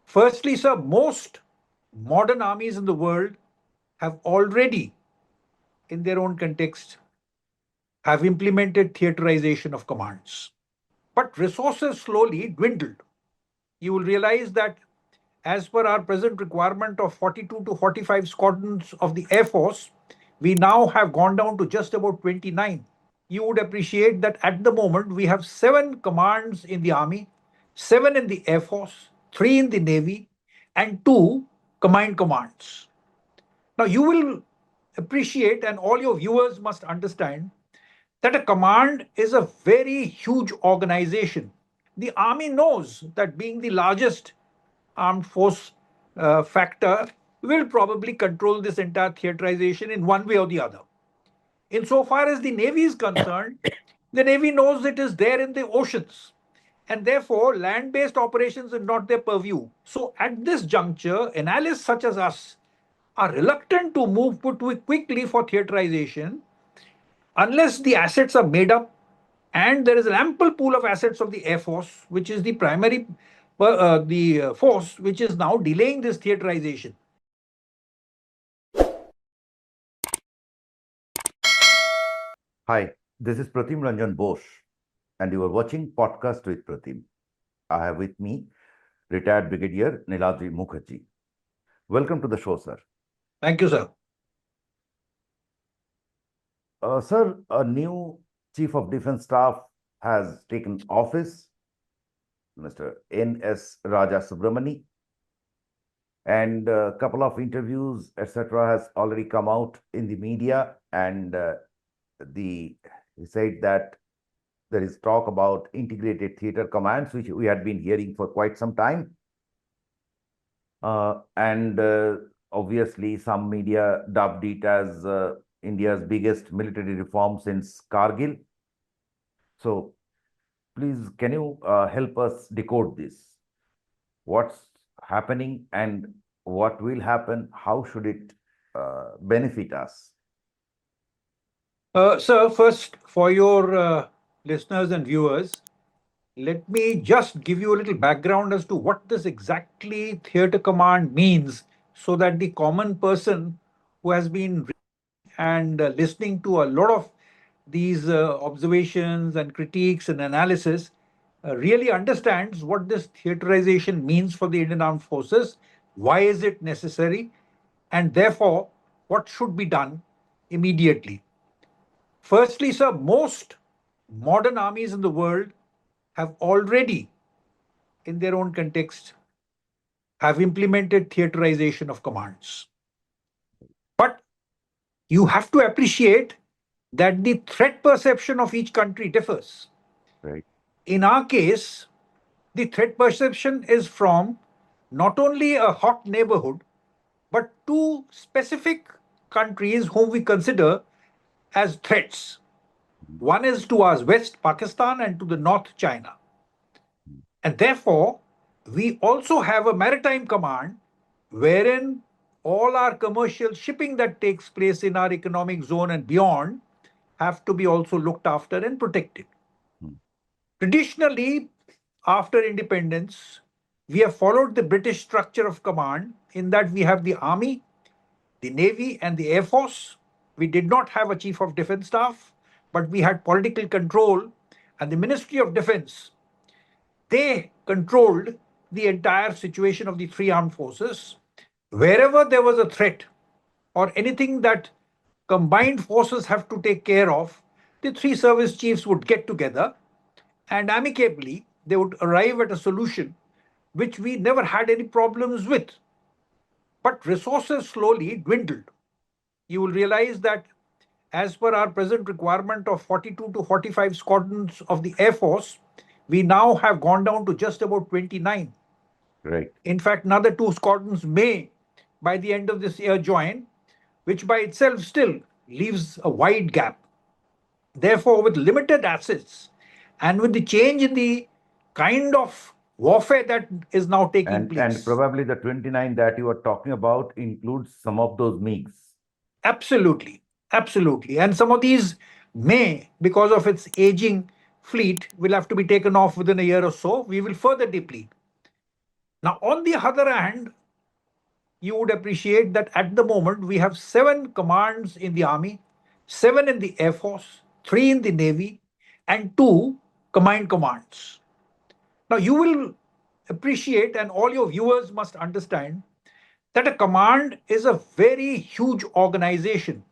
Firstly, sir, most modern armies in the world have already, in their own context, have implemented theaterization of commands. But resources slowly dwindled. You will realize that as per our present requirement of 42 to 45 squadrons of the Air Force, we now have gone down to just about 29. You would appreciate that at the moment we have 7 commands in the Army, 7 in the Air Force, 3 in the Navy, and 2 combined commands. Now, you will appreciate, and all your viewers must understand, that a command is a very huge organization. The Army knows that being the largest armed force factor will probably control this entire theaterization in one way or the other. Insofar as the Navy is concerned, the Navy knows it is there in the oceans, and therefore land based operations are not their purview. So, at this juncture, analysts such as us are reluctant to move quickly for theaterization unless the assets are made up and there is an ample pool of assets of the Air Force, which is the primary force which is now delaying this theaterization. Hi, this is Pratim Ranjan Bose, and you are watching Podcast with Pratim. I have with me retired Brigadier Niladri Mukherjee. Welcome to the show, sir. Thank you, sir. Sir, a new Chief of Defence Staff has taken office, Mr. N.S. Raja Subramani, and a couple of interviews, etc., has already come out in the media, and he said that there is talk about integrated theatre commands, which we had been hearing for quite some time. And obviously, some media dubbed it as India's biggest military reform since Kargil. So, please, can you help us decode this? What's happening and what will happen? How should it benefit us? Sir, first, for your listeners and viewers, let me just give you a little background as to what this exactly theatre command means so that the common person who has been and listening to a lot of these observations and critiques and analysis really understands what this theaterization means for the Indian Armed Forces, why is it necessary, and therefore what should be done immediately. Firstly, sir, most modern armies in the world have already, in their own context, have implemented theaterization of commands. But you have to appreciate that the threat perception of each country differs. Right. In our case, the threat perception is from not only a hot neighborhood, but 2 specific countries whom we consider as threats. One is to our west, Pakistan, and to the north, China. And therefore, we also have a maritime command wherein all our commercial shipping that takes place in our economic zone and beyond have to be also looked after and protected. Traditionally, after independence, we have followed the British structure of command in that we have the Army, the Navy, and the Air Force. We did not have a Chief of Defence Staff, but we had political control, and the Ministry of Defence, they controlled the entire situation of the 3 armed forces. Wherever there was a threat or anything that combined forces have to take care of, the 3 service chiefs would get together and amicably they would arrive at a solution which we never had any problems with. But resources slowly dwindled. You will realize that as per our present requirement of 42 to 45 squadrons of the Air Force, we now have gone down to just about 29. Right. In fact, another 2 squadrons may, by the end of this year, join, which by itself still leaves a wide gap. Therefore, with limited assets and with the change in the kind of warfare that is now taking place. And probably the 29 that you are talking about includes some of those MiGs. Absolutely. Absolutely. And some of these may, because of its aging fleet, will have to be taken off within a year or so. We will further deplete. Now, on the other hand, you would appreciate that at the moment we have 7 commands in the Army, 7 in the Air Force, 3 in the Navy, and 2 combined commands. Now, you will appreciate, and all your viewers must understand, that a command is a very huge organization.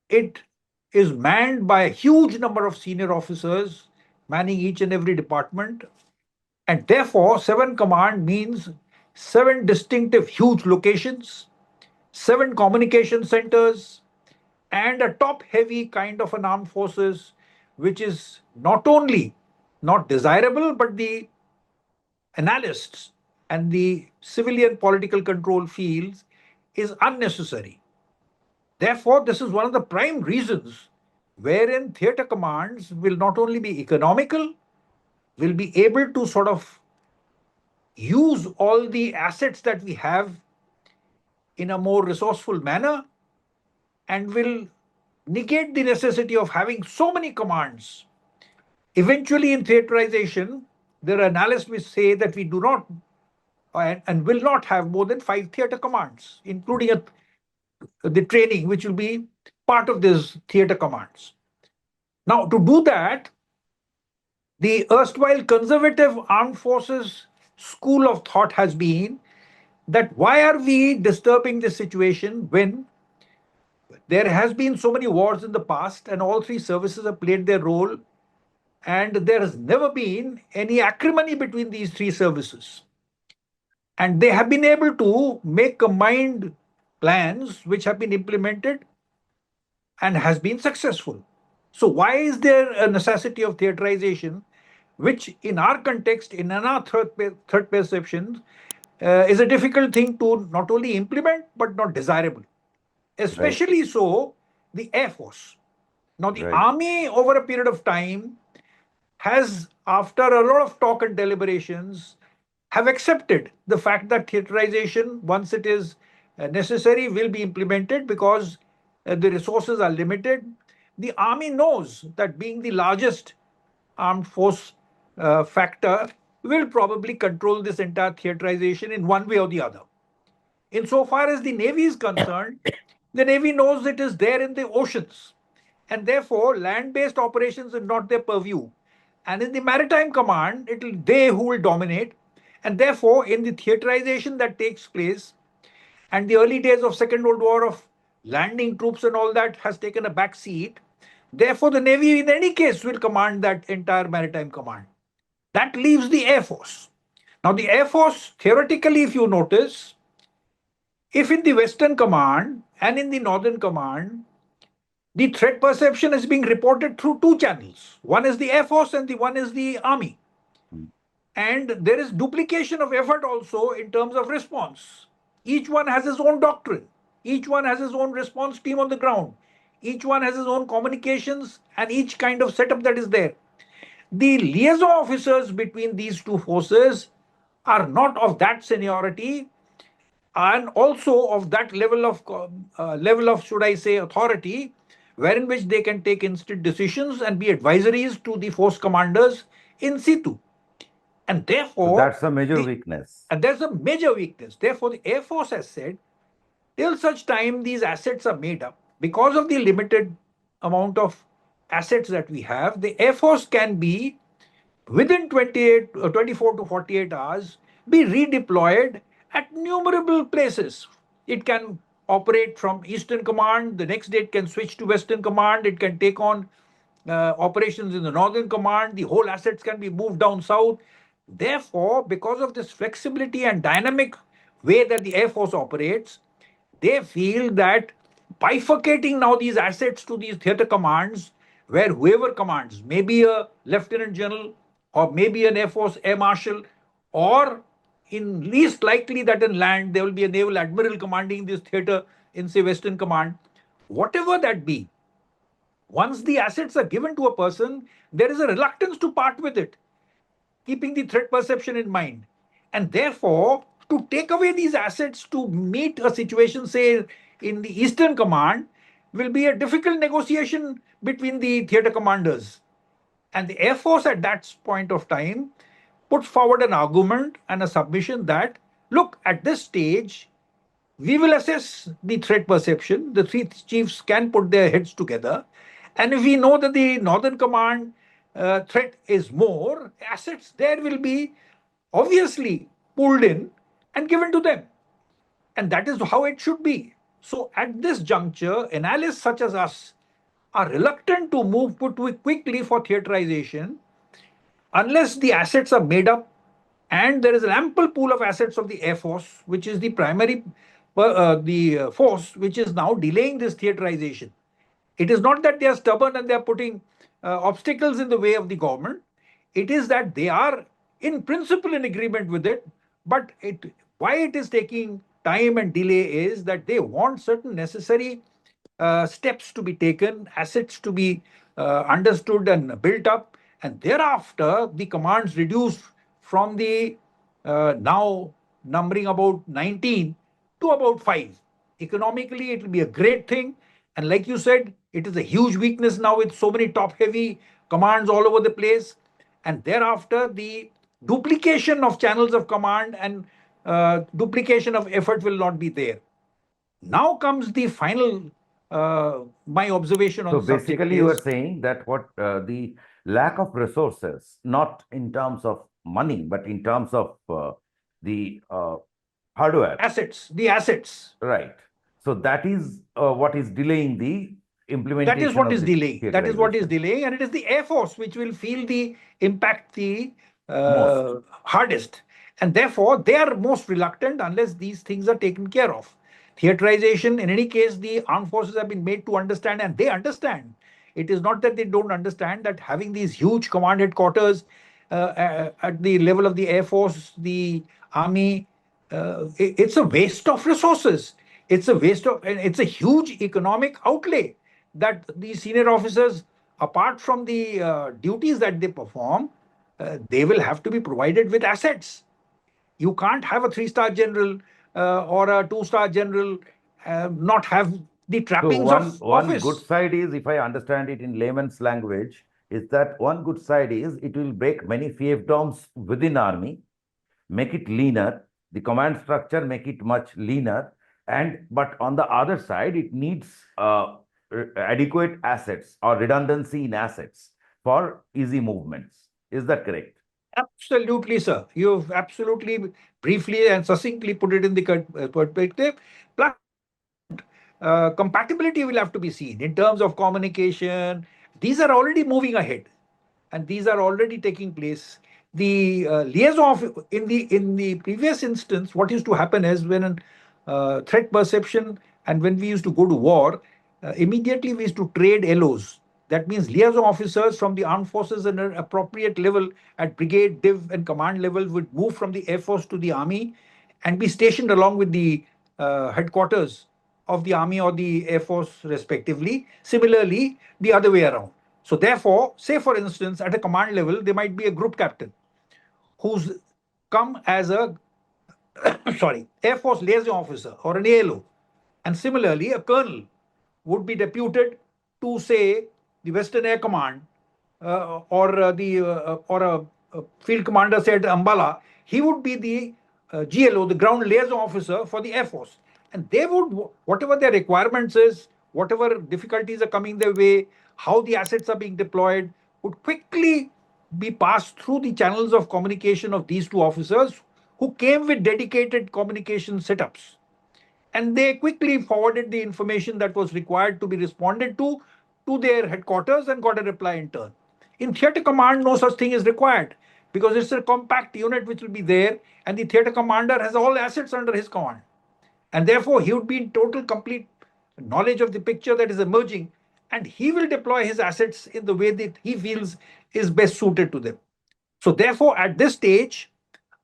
It is manned by a huge number of senior officers manning each and every department. And therefore, 7 command means 7 distinctive huge locations, 7 communication centers, and a top heavy kind of an armed forces, which is not only not desirable, but the analysts and the civilian political control feels is unnecessary. Therefore, this is one of the prime reasons wherein theatre commands will not only be economical, will be able to sort of use all the assets that we have in a more resourceful manner, and will negate the necessity of having so many commands. Eventually, in theaterization, there are analysts which say that we do not and will not have more than 5 theatre commands, including the training, which will be part of these theatre commands. Now, to do that, the erstwhile conservative armed forces school of thought has been that why are we disturbing this situation when there has been so many wars in the past and all 3 services have played their role, and there has never been any acrimony between these 3 services, and they have been able to make combined plans which have been implemented and has been successful. So why is there a necessity of theaterization, which in our context, in our third perception, is a difficult thing to not only implement but not desirable, Right, especially so the Air Force. Now, the right. Army, over a period of time, has, after a lot of talk and deliberations, have accepted the fact that theaterization, once it is necessary, will be implemented because the resources are limited. The Army knows that being the largest armed force factor will probably control this entire theaterization in one way or the other. Insofar as the Navy is concerned, the Navy knows it is there in the oceans, and therefore land based operations are not their purview. And in the Maritime Command, it will they who will dominate. And therefore, in the theaterization that takes place, and the early days of Second World War of landing troops and all that has taken a back seat. Therefore, the Navy in any case will command that entire maritime command. That leaves the Air Force. Now, the Air Force, theoretically, if you notice, if in the Western Command and in the Northern Command, the threat perception is being reported through 2 channels. One is the Air Force and the one is the Army. Mm. And there is duplication of effort also in terms of response. Each one has his own doctrine. Each one has his own response team on the ground. Each one has his own communications and each kind of setup that is there. The liaison officers between these 2 forces are not of that seniority and also of that level of should I say authority, wherein which they can take instant decisions and be advisories to the force commanders in situ. And So therefore, that's a major the weakness. and there's a major weakness. Therefore, the Air Force has said, till such time these assets are made up, because of the limited amount of assets that we have, the Air Force can be within 24 to 48 hours be redeployed at numerable places. It can operate from Eastern Command, the next day it can switch to Western Command, it can take on operations in the Northern Command, the whole assets can be moved down south. Therefore, because of this flexibility and dynamic way that the Air Force operates, they feel that bifurcating now these assets to these theater commands, where whoever commands, maybe a lieutenant general or maybe an Air Force air marshal, or in least likely that in land there will be a naval admiral commanding this theater in say Western Command, whatever that be, once the assets are given to a person, there is a reluctance to part with it, keeping the threat perception in mind. And therefore, to take away these assets to meet a situation, say, in the Eastern Command, will be a difficult negotiation between the theater commanders. And the Air Force at that point of time puts forward an argument and a submission that, look, at this stage, we will assess the threat perception. The three chiefs can put their heads together. And if we know that the Northern Command threat is more, assets there will be obviously pulled in and given to them. And that is how it should be. So at this juncture, analysts such as us are reluctant to move quickly for theaterization unless the assets are made up and there is an ample pool of assets of the Air Force, which is the primary force which is now delaying this theaterization. It is not that they are stubborn and they are putting obstacles in the way of the government. It is that they are in principle in agreement with it, but why it is taking time and delay is that they want certain necessary steps to be taken, assets to be understood and built up, and thereafter the commands reduced from the now numbering about 19 to about 5. Economically, it will be a great thing. And like you said, it is a huge weakness now with so many top heavy commands all over the place. And thereafter, the duplication of channels of command and duplication of effort will not be there. Now comes the final, my observation on So the subject basically, you are is saying that what the lack of resources, not in terms of money, but in terms of the hardware, the assets. right? So that is what is delaying the That is implementation what of is this delaying. That is what is theaterization delaying, and it is the Air Force which will feel the impact the most. hardest, and therefore they are most reluctant unless these things are taken care of. Theaterization, in any case, the armed forces have been made to understand, and they understand. It is not that they don't understand that having these huge command headquarters at the level of the Air Force, the Army, it's a waste of resources. It's a waste of, and it's a huge economic outlay that these senior officers, apart from the duties that they perform, they will have to be provided with assets. You can't have a three-star general or a two-star general not have the So trappings one of one good office. side is, if I understand it in layman's language, is that one good side is it will break many fiefdoms within army, make it leaner, the command structure make it much leaner, and but on the other side, it needs adequate assets or redundancy in assets for easy movements. Is that correct? Absolutely, sir. You've absolutely briefly and succinctly put it in the perspective. Plus, compatibility will have to be seen in terms of communication. These are already moving ahead, and these are already taking place. The liaison in the previous instance, what used to happen is when threat perception and when we used to go to war, immediately we used to trade LOs. That means liaison officers from the armed forces at an appropriate level at brigade, div, and command level would move from the Air Force to the Army and be stationed along with the headquarters of the Army or the Air Force, respectively. Similarly, the other way around. So, therefore, say for instance, at a command level, there might be a group captain who's come as a Air Force liaison officer or an ALO. And similarly, a colonel would be deputed to, say, the Western Air Command or a field commander said Ambala, he would be the GLO, the ground liaison officer for the Air Force. And they would, whatever their requirements is, whatever difficulties are coming their way, how the assets are being deployed, would quickly be passed through the channels of communication of these two officers who came with dedicated communication setups, and they quickly forwarded the information that was required to be responded to their headquarters and got a reply in turn. In theater command, no such thing is required because it's a compact unit which will be there, and the theater commander has all assets under his command, and therefore he would be in total complete knowledge of the picture that is emerging, and he will deploy his assets in the way that he feels is best suited to them. So therefore, at this stage,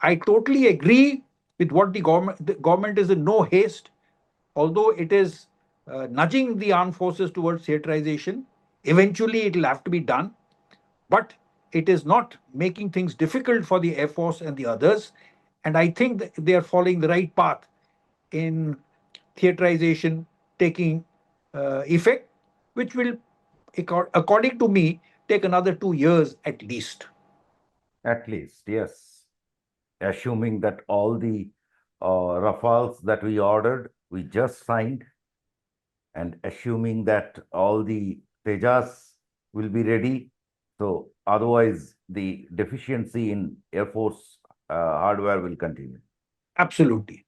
I totally agree with what the government. The government is in no haste, although it is nudging the armed forces towards theaterization. Eventually, it will have to be done, but it is not making things difficult for the Air Force and the others. And I think that they are following the right path in theaterization taking effect, which will, according to me, take another 2 years at least. At least, yes. assuming that all the Rafales that we ordered, we just signed, and assuming that all the Tejas will be ready. So otherwise, the deficiency in Air Force hardware will continue. Absolutely.